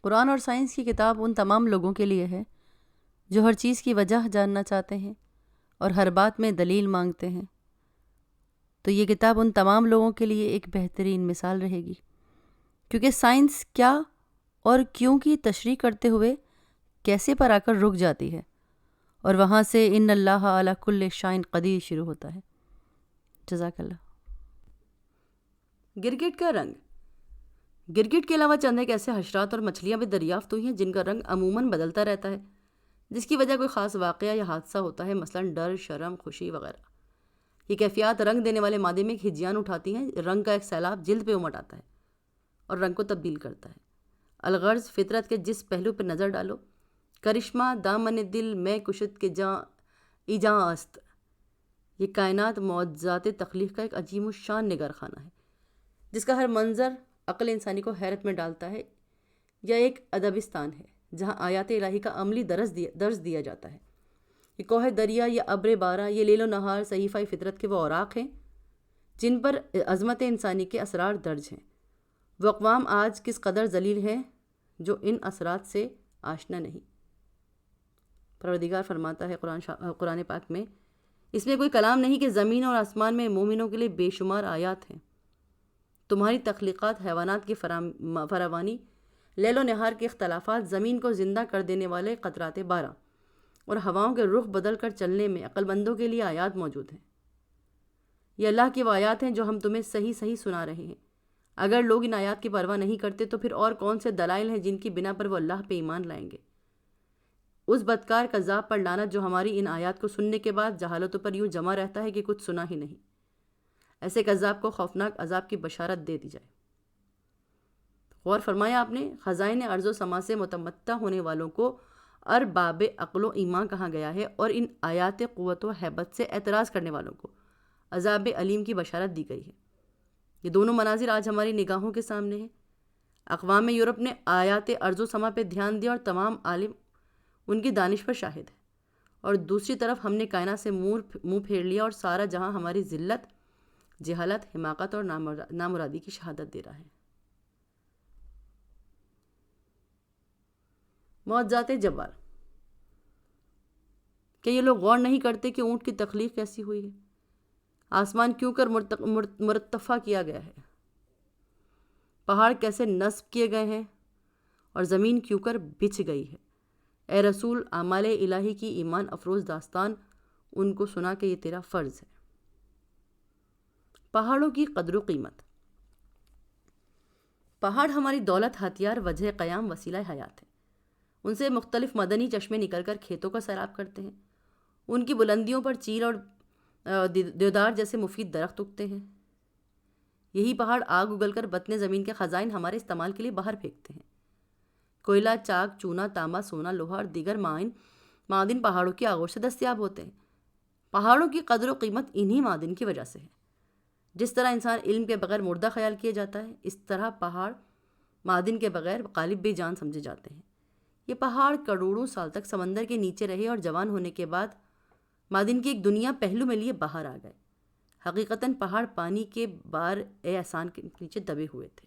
قرآن اور سائنس کی کتاب ان تمام لوگوں کے لیے ہے جو ہر چیز کی وجہ جاننا چاہتے ہیں اور ہر بات میں دلیل مانگتے ہیں۔ تو یہ کتاب ان تمام لوگوں کے لیے ایک بہترین مثال رہے گی، کیونکہ سائنس کیا اور کیوں کی تشریح کرتے ہوئے کیسے پر آ کر رک جاتی ہے، اور وہاں سے ان اللہ علی کل شیء قدیر شروع ہوتا ہے۔ جزاک اللہ۔ گرگٹ کا رنگ۔ گرگٹ کے علاوہ چند ایک ایسے حشرات اور مچھلیاں بھی دریافت ہوئی ہیں جن کا رنگ عموماً بدلتا رہتا ہے، جس کی وجہ کوئی خاص واقعہ یا حادثہ ہوتا ہے، مثلاً ڈر، شرم، خوشی وغیرہ۔ یہ کیفیات رنگ دینے والے مادے میں ایک ہجیان اٹھاتی ہیں۔ رنگ کا ایک سیلاب جلد پہ امٹ آتا ہے اور رنگ کو تبدیل کرتا ہے۔ الغرض فطرت کے جس پہلو پر نظر ڈالو، کرشمہ دامن دل میں کشت کے جاں ایجاں است۔ یہ کائنات معجزات تخلیق کا ایک عظیم الشان نگر خانہ ہے، جس کا ہر منظر عقل انسانی کو حیرت میں ڈالتا ہے، یا ایک ادبستان ہے جہاں آیات الہی کا عملی درس دیا جاتا ہے۔ یہ کوہ دریا، یہ ابر بارہ، یہ لیل و نہار صحیفہ فطرت کے وہ اوراق ہیں جن پر عظمت انسانی کے اسرار درج ہیں۔ وہ اقوام آج کس قدر ذلیل ہیں جو ان اثرات سے آشنا نہیں۔ پروردگار فرماتا ہے قرآن پاک میں، اس میں کوئی کلام نہیں کہ زمین اور آسمان میں مومنوں کے لیے بے شمار آیات ہیں۔ تمہاری تخلیقات، حیوانات کی فراوانی، لیل و نہار کے اختلافات، زمین کو زندہ کر دینے والے قطرات بارہ اور ہواؤں کے رخ بدل کر چلنے میں عقل مندوں کے لیے آیات موجود ہیں۔ یہ اللہ کی وہ آیات ہیں جو ہم تمہیں صحیح سنا رہے ہیں۔ اگر لوگ ان آیات کی پرواہ نہیں کرتے تو پھر اور کون سے دلائل ہیں جن کی بنا پر وہ اللہ پہ ایمان لائیں گے؟ اس بدکار کذاب پر لعنت جو ہماری ان آیات کو سننے کے بعد جہالتوں پر یوں جمع رہتا ہے کہ کچھ سنا ہی نہیں۔ ایسے کذاب کو خوفناک عذاب کی بشارت دے دی جائے۔ غور فرمایا آپ نے، خزائن ارض و سما سے متمتع ہونے والوں کو ارباب عقل و ایمان کہا گیا ہے، اور ان آیات قوت و ہیبت سے اعتراض کرنے والوں کو عذاب علیم کی بشارت دی گئی ہے۔ یہ دونوں مناظر آج ہماری نگاہوں کے سامنے ہیں۔ اقوام یورپ نے آیات ارض و سما پہ دھیان دیا اور تمام عالم ان کی دانش پر شاہد ہے، اور دوسری طرف ہم نے کائنات سے منہ پھیر لیا اور سارا جہاں ہماری ذلت، جہالت، حماقت اور نامرادی کی شہادت دے رہا ہے۔ معجزات جبار۔ کہ یہ لوگ غور نہیں کرتے کہ اونٹ کی تخلیق کیسی ہوئی ہے، آسمان کیوں کر مرتفع کیا گیا ہے، پہاڑ کیسے نصب کیے گئے ہیں، اور زمین کیوں کر بچھ گئی ہے۔ اے رسول، اعمال الہی کی ایمان افروز داستان ان کو سنا کہ یہ تیرا فرض ہے۔ پہاڑوں کی قدر و قیمت۔ پہاڑ ہماری دولت، ہتھیار، وجہ قیام، وسیلہ حیات ہے۔ ان سے مختلف مدنی چشمے نکل کر کھیتوں کا سیراب کرتے ہیں۔ ان کی بلندیوں پر چیل اور دیودار جیسے مفید درخت اگتے ہیں۔ یہی پہاڑ آگ اگل کر بطن زمین کے خزائن ہمارے استعمال کے لیے باہر پھینکتے ہیں۔ کوئلہ، چاک، چونا، تانبا، سونا، لوہا اور دیگر معدن پہاڑوں کی آغوش سے دستیاب ہوتے ہیں۔ پہاڑوں کی قدر و قیمت انہی معدن کی وجہ سے ہے۔ جس طرح انسان علم کے بغیر مردہ خیال کیا جاتا ہے، اس طرح پہاڑ معدن کے بغیر غالب بے جان سمجھے جاتے ہیں۔ یہ پہاڑ کروڑوں سال تک سمندر کے نیچے رہے اور جوان ہونے کے بعد معدن کی ایک دنیا پہلو میں لیے باہر آ گئے۔ حقیقتاً پہاڑ پانی کے بار احسان کے نیچے دبے ہوئے تھے،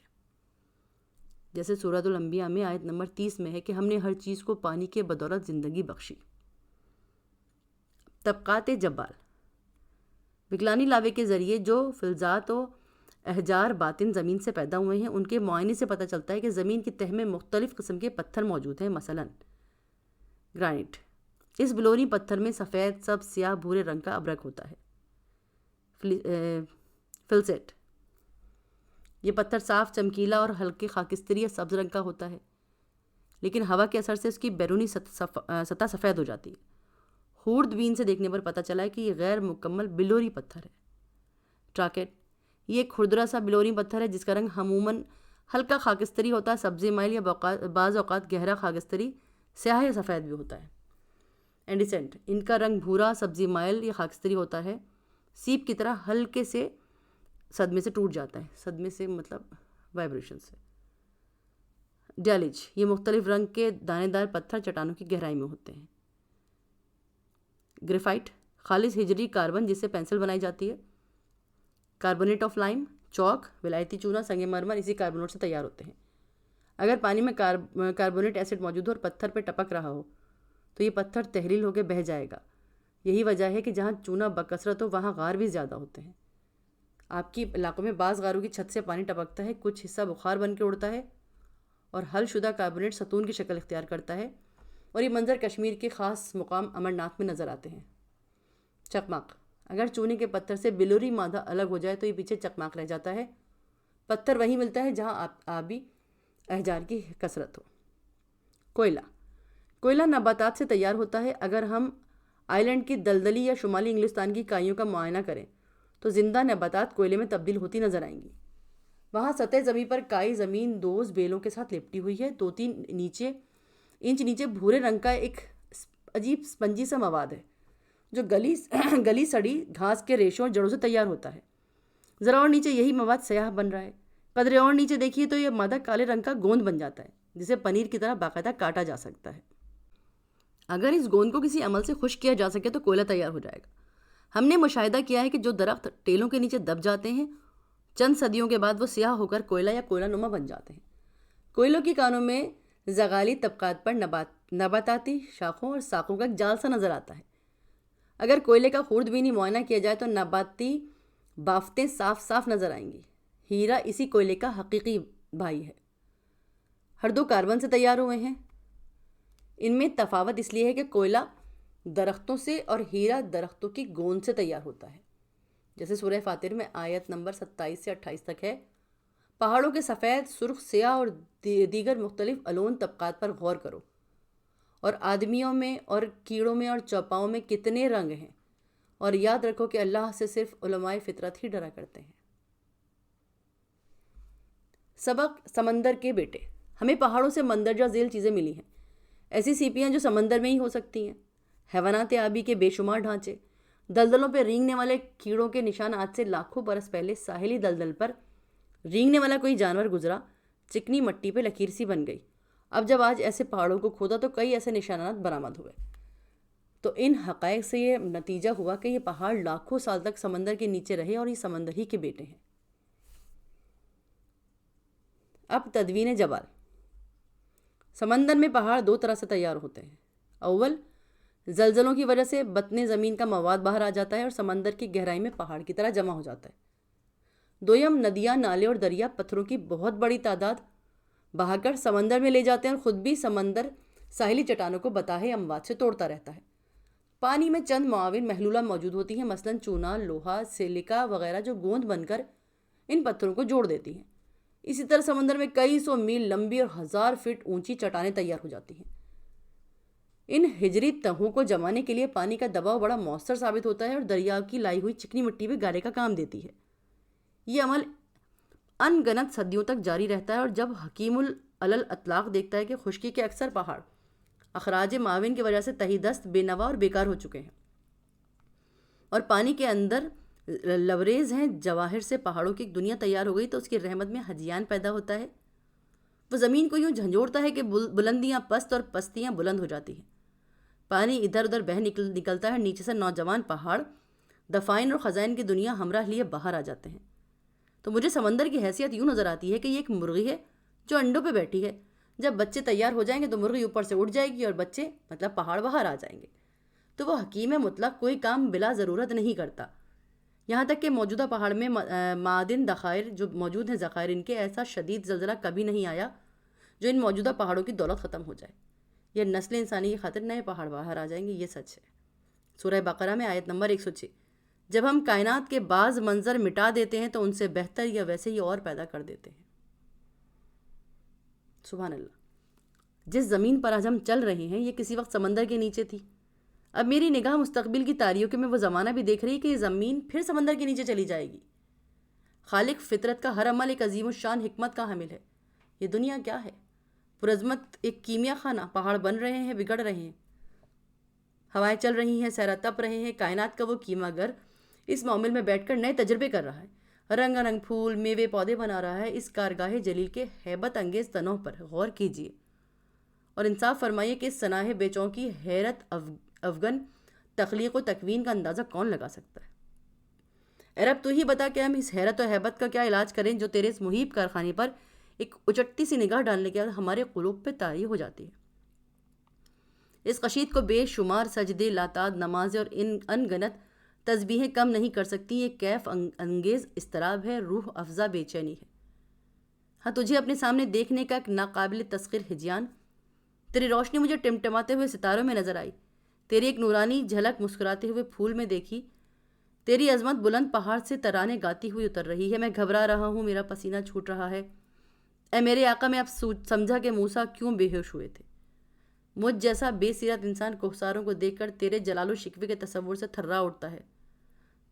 جیسے سورۃ الانبیاء میں آیت نمبر 30 میں ہے کہ ہم نے ہر چیز کو پانی کے بدولت زندگی بخشی۔ طبقات جبال۔ وکلانی لاوے کے ذریعے جو فلزات و احجار باطن زمین سے پیدا ہوئے ہیں، ان کے معائنے سے پتہ چلتا ہے کہ زمین کی تہہ میں مختلف قسم کے پتھر موجود ہیں، مثلاً گرانائٹ۔ اس بلورین پتھر میں سفید، سبز، سیاہ، بھورے رنگ کا ابرک ہوتا ہے۔ فلسیٹ۔ یہ پتھر صاف، چمکیلا اور ہلکے خاکستری یا سبز رنگ کا ہوتا ہے، لیکن ہوا کے اثر سے اس کی بیرونی سطح سفید ہو جاتی ہے۔ خوردبین سے دیکھنے پر پتہ چلا ہے کہ یہ غیر مکمل بلوری پتھر ہے۔ ٹراکیٹ۔ یہ ایک کھردرا سا بلورین پتھر ہے جس کا رنگ عموماً ہلکا خاکستری ہوتا ہے، سبزی مائل یا بعض اوقات گہرا خاکستری، سیاہ یا سفید بھی ہوتا ہے۔ اینڈیسنٹ۔ ان کا رنگ بھورا، سبزی مائل یا خاکستری ہوتا ہے، سیپ کی طرح ہلکے سے صدمے سے ٹوٹ جاتا ہے، صدمے سے مطلب وائبریشن سے۔ ڈیالج۔ یہ مختلف رنگ کے دانے دار پتھر چٹانوں کی گہرائی میں ہوتے ہیں۔ گریفائٹ۔ خالص ہجری کاربن جس سے پینسل بنائی جاتی ہے۔ کاربونیٹ آف لائم۔ چوک، ولایتی چونا، سنگ مرمر اسی کاربونیٹ سے تیار ہوتے ہیں۔ اگر پانی میں کاربونیٹ ایسڈ موجود ہو اور پتھر پہ ٹپک رہا ہو تو یہ پتھر تحلیل ہو کے بہہ جائے گا. یہی وجہ ہے کہ جہاں چونا بکثرت ہو وہاں غار بھی زیادہ ہوتے ہیں. آپ کی علاقوں میں بعض غاروں کی چھت سے پانی ٹپکتا ہے، کچھ حصہ بخار بن کے اڑتا ہے اور حل شدہ کاربونیٹ ستون کی شکل اختیار کرتا ہے، اور یہ منظر کشمیر کے خاص مقام امرناتھ میں نظر آتے ہیں. چکماق. اگر چونے کے پتھر سے بلوری مادہ الگ ہو جائے تو یہ پیچھے چکماق رہ جاتا ہے. پتھر وہیں ملتا ہے جہاں آبی احجار کی کثرت ہو. کوئلہ. کوئلہ نباتات سے تیار ہوتا ہے. اگر ہم آئی لینڈ کی دلدلی یا شمالی انگلستان کی کائیوں کا معائنہ کریں تو زندہ نباتات کوئلے میں تبدیل ہوتی نظر آئیں گی. وہاں سطح زمین پر کائی زمین دوز بیلوں کے ساتھ لپٹی ہوئی ہے. 2-3 انچ نیچے بھورے رنگ کا ایک عجیب سپنجی سا مواد ہے جو گلی سڑی گھاس کے ریشوں اور جڑوں سے تیار ہوتا ہے. ذرا اور نیچے یہی مواد سیاہ بن رہا ہے. قدرے اور نیچے دیکھیے تو یہ مادہ کالے رنگ کا گوند بن جاتا ہے جسے پنیر کی طرح باقاعدہ کاٹا جا سکتا ہے. اگر اس گوند کو کسی عمل سے خشک کیا جا سکے تو کوئلہ تیار ہو جائے گا. ہم نے مشاہدہ کیا ہے کہ جو درخت ٹیلوں کے نیچے دب جاتے ہیں چند صدیوں کے بعد وہ سیاہ ہو کر کوئلہ یا کوئلہ نما بن جاتے ہیں. کوئلوں کی کانوں میں زغالی طبقات پر نباتاتی شاخوں اور ساقوں کا ایک جال سا نظر آتا ہے. اگر کوئلے کا خوردبینی معائنہ کیا جائے تو نباتی بافتیں صاف صاف نظر آئیں گی. ہیرا اسی کوئلے کا حقیقی بھائی ہے. ہر دو کاربن سے تیار ہوئے ہیں. ان میں تفاوت اس لیے ہے کہ کوئلہ درختوں سے اور ہیرا درختوں کی گوند سے تیار ہوتا ہے. جیسے سورہ فاتر میں آیت نمبر 27 سے 28 تک ہے. پہاڑوں کے سفید، سرخ، سیاہ اور دیگر مختلف الون طبقات پر غور کرو، اور آدمیوں میں اور کیڑوں میں اور چوپاؤں میں کتنے رنگ ہیں، اور یاد رکھو کہ اللہ سے صرف علماء فطرت ہی ڈرا کرتے ہیں. سبق سمندر کے بیٹے. ہمیں پہاڑوں سے مندرجہ ذیل چیزیں ملی ہیں. ایسی سیپیاں جو سمندر میں ہی ہو سکتی ہیں، حیوانات آبی کے بے شمار ڈھانچے، دلدلوں پہ رینگنے والے کیڑوں کے نشان. آج سے لاکھوں برس پہلے ساحلی دلدل پر رینگنے والا کوئی جانور گزرا، چکنی مٹی پہ لکیر سی بن گئی. اب جب آج ایسے پہاڑوں کو کھودا تو کئی ایسے نشانات برآمد ہوئے. تو ان حقائق سے یہ نتیجہ ہوا کہ یہ پہاڑ لاکھوں سال تک سمندر کے نیچے رہے اور یہ سمندر ہی کے بیٹے ہیں. اب تدوین جبال. سمندر میں پہاڑ دو طرح سے تیار ہوتے ہیں. اول، زلزلوں کی وجہ سے بطن زمین کا مواد باہر آ جاتا ہے اور سمندر کی گہرائی میں پہاڑ کی طرح جمع ہو جاتا ہے. دویم، ندیاں، نالے اور دریا پتھروں کی بہت بڑی تعداد بہا کر سمندر میں لے جاتے ہیں اور خود بھی سمندر ساحلی چٹانوں کو بتاہے اموات سے توڑتا رہتا ہے. پانی میں چند معاون محلولہ موجود ہوتی ہیں، مثلاً چونا، لوہا، سیلیکا وغیرہ، جو گوند بن کر ان پتھروں کو جوڑ دیتی ہیں. اسی طرح سمندر میں کئی سو میل لمبی اور 1000 فٹ اونچی چٹانیں تیار ہو جاتی ہیں. ان ہجری تہوں کو جمانے کے لیے پانی کا دباؤ بڑا مؤثر ثابت ہوتا ہے اور دریا کی لائی ہوئی چکنی مٹی بھی گارے کا کام دیتی ہے. یہ عمل ان گنت صدیوں تک جاری رہتا ہے، اور جب حکیم الاطلاق دیکھتا ہے کہ خشکی کے اکثر پہاڑ اخراج معاون کی وجہ سے تہی دست، بے نوا اور بیکار ہو چکے ہیں اور پانی کے اندر لبریز ہیں، جواہر سے پہاڑوں کی ایک دنیا تیار ہو گئی، تو اس کی رحمت میں ہجیان پیدا ہوتا ہے. وہ زمین کو یوں جھنجھوڑتا ہے کہ بلندیاں پست اور پستیاں بلند ہو جاتی ہیں. پانی ادھر ادھر بہہ نکلتا ہے اور نیچے سے نوجوان پہاڑ دفائن اور خزائن کی دنیا ہمراہ لیے باہر آ جاتے ہیں. تو مجھے سمندر کی حیثیت یوں نظر آتی ہے کہ یہ ایک مرغی ہے جو انڈوں پہ بیٹھی ہے. جب بچے تیار ہو جائیں گے تو مرغی اوپر سے اٹھ جائے گی اور بچے مطلب پہاڑ باہر آ جائیں گے. تو وہ حکیم مطلق کوئی کام بلا ضرورت نہیں کرتا. یہاں تک کہ موجودہ پہاڑ میں معدن ذخائر جو موجود ہیں، ذخائر ان کے، ایسا شدید زلزلہ کبھی نہیں آیا جو ان موجودہ پہاڑوں کی دولت ختم ہو جائے. یہ نسل انسانی کی خاطر نئے پہاڑ باہر آ جائیں گے، یہ سچ ہے. سورہ بقرہ میں آیت نمبر 106. جب ہم کائنات کے بعض منظر مٹا دیتے ہیں تو ان سے بہتر یا ویسے ہی اور پیدا کر دیتے ہیں. سبحان اللہ. جس زمین پر آج ہم چل رہے ہیں یہ کسی وقت سمندر کے نیچے تھی. اب میری نگاہ مستقبل کی تاریکیوں میں وہ زمانہ بھی دیکھ رہی ہے کہ یہ زمین پھر سمندر کے نیچے چلی جائے گی. خالق فطرت کا ہر عمل ایک عظیم الشان حکمت کا حامل ہے. یہ دنیا کیا ہے؟ پرعظمت ایک کیمیا خانہ. پہاڑ بن رہے ہیں، بگڑ رہے ہیں، ہوائیں چل رہی ہیں، صحرا تپ رہے ہیں. کائنات کا وہ کیما گر اس معمل میں بیٹھ کر نئے تجربے کر رہا ہے، رنگ رنگ پھول، میوے، پودے بنا رہا ہے. اس کارگاہ جلیل کے ہیبت انگیز تنوع پر غور کیجیے اور انصاف فرمائیے کہ اس صنائع بے چوں کی حیرت افغن تخلیق و تکوین کا اندازہ کون لگا سکتا ہے؟ اے رب، تو ہی بتا کہ ہم اس حیرت و ہیبت کا کیا علاج کریں جو تیرے اس محیب کارخانے پر ایک اچٹتی سی نگاہ ڈالنے کے بعد ہمارے قلوب پہ طاری ہو جاتی ہے۔ اس قشید کو بے شمار سجدے، لاتعداد نمازیں اور ان گنت تسبیحیں کم نہیں کر سکتی۔ یہ کیف انگیز اضطراب ہے، روح افزا بے چینی ہے۔ ہاں، تجھے اپنے سامنے دیکھنے کا ایک ناقابل تسخیر ہجیان۔ تیری روشنی مجھے ٹمٹماتے ہوئے ستاروں میں نظر آئی، تیری ایک نورانی جھلک مسکراتے ہوئے پھول میں دیکھی، تیری عظمت بلند پہاڑ سے ترانے گاتی ہوئی اتر رہی ہے۔ میں گھبرا رہا ہوں، میرا پسینہ چھوٹ رہا ہے۔ اے میرے آقا، میں اب سمجھا کہ موسیٰ کیوں بے ہوش ہوئے تھے۔ مجھ جیسا بے سیرت انسان کوہساروں کو دیکھ کر تیرے جلال و شکوے کے تصور سے تھرا اٹھتا ہے،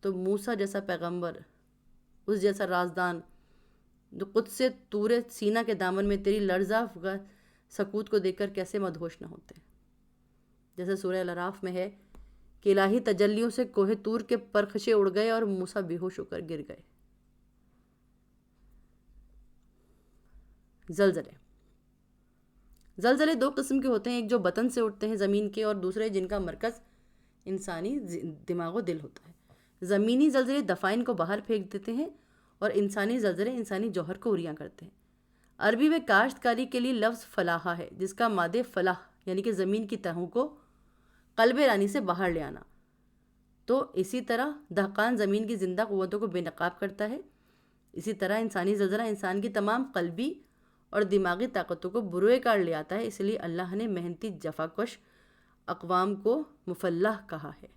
تو موسیٰ جیسا پیغمبر، اس جیسا رازدان جو قدس سے طور سینا کے دامن میں تیری لرزہ سکوت کو دیکھ کر کیسے مدہوش نہ ہوتے۔ جیسے سورہ الاعراف میں ہے کہ الہی تجلیوں سے کوہ طور کے پرخشے اڑ گئے اور موسیٰ بے ہوش ہو کر گر گئے۔ زلزلے دو قسم کے ہوتے ہیں، ایک جو بطن سے اٹھتے ہیں زمین کے، اور دوسرے جن کا مرکز انسانی دماغ و دل ہوتا ہے۔ زمینی زلزلے دفائن کو باہر پھینک دیتے ہیں اور انسانی زلزلے انسانی جوہر کو عریاں کرتے ہیں۔ عربی میں کاشتکاری کے لیے لفظ فلاحہ ہے، جس کا مادہ فلاح یعنی کہ زمین کی تہوں کو قلب رانی سے باہر لے آنا۔ تو اسی طرح دہقان زمین کی زندہ قوتوں کو بے نقاب کرتا ہے، اسی طرح انسانی زلزلہ انسان کی تمام قلبی اور دماغی طاقتوں کو بروئے کار لے آتا ہے۔ اس لیے اللہ نے محنتی جفا کش اقوام کو مفلح کہا ہے۔